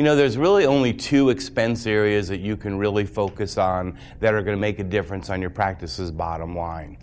You know, there's really only two expense areas that you can really focus on that are going to make a difference on your practice's bottom line.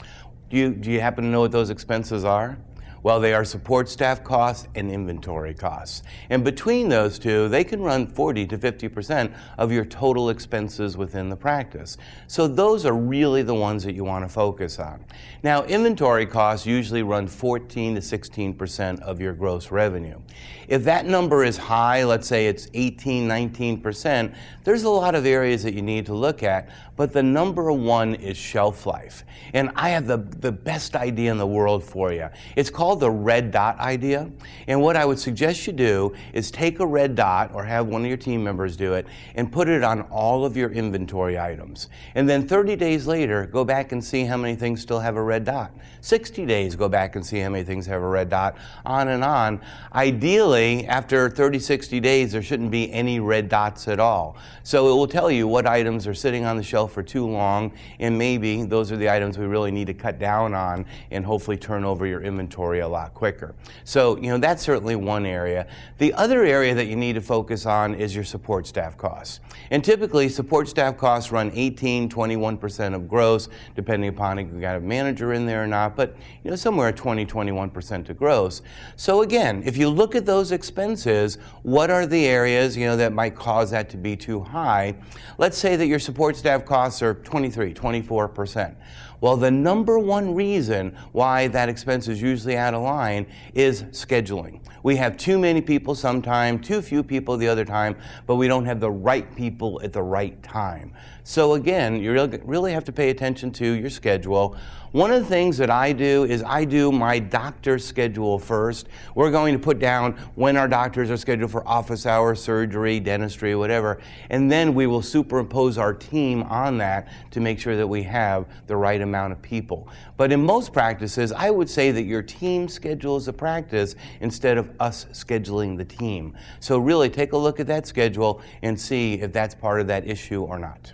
Do you happen to know what those expenses are? Well, they are support staff costs and inventory costs. And between those two, they can run 40 to 50% of your total expenses within the practice. So those are really the ones that you want to focus on. Now, inventory costs usually run 14 to 16% of your gross revenue. If that number is high, let's say it's 18, 19%, there's a lot of areas that you need to look at, but the number one is shelf life. And I have the best idea in the world for you. It's called the red dot idea. And what I would suggest you do is take a red dot, or have one of your team members do it, and put it on all of your inventory items. And then 30 days later, go back and see how many things still have a red dot. 60 days, go back and see how many things have a red dot, on and on. Ideally, after 30, 60 days, there shouldn't be any red dots at all. So it will tell you what items are sitting on the shelf for too long, and maybe those are the items we really need to cut down on and hopefully turn over your inventory a lot quicker. So, you know, that's certainly one area. The other area that you need to focus on is your support staff costs. And typically, support staff costs run 18, 21% of gross, depending upon if you've got a manager in there or not, but, you know, somewhere 20, 21% of gross. So again, if you look at those expenses, what are the areas, you know, that might cause that to be too high? Let's say that your support staff costs are 23, 24%. Well, the number one reason why that expense is usually out of line is scheduling. We have too many people sometime, too few people the other time, but we don't have the right people at the right time. So again, you really have to pay attention to your schedule. One of the things that I do is I do my doctor's schedule first. We're going to put down when our doctors are scheduled for office hours, surgery, dentistry, whatever, and then we will superimpose our team on that to make sure that we have the right amount of people. But in most practices, I would say that your team schedules the practice instead of us scheduling the team. So really take a look at that schedule and see if that's part of that issue or not.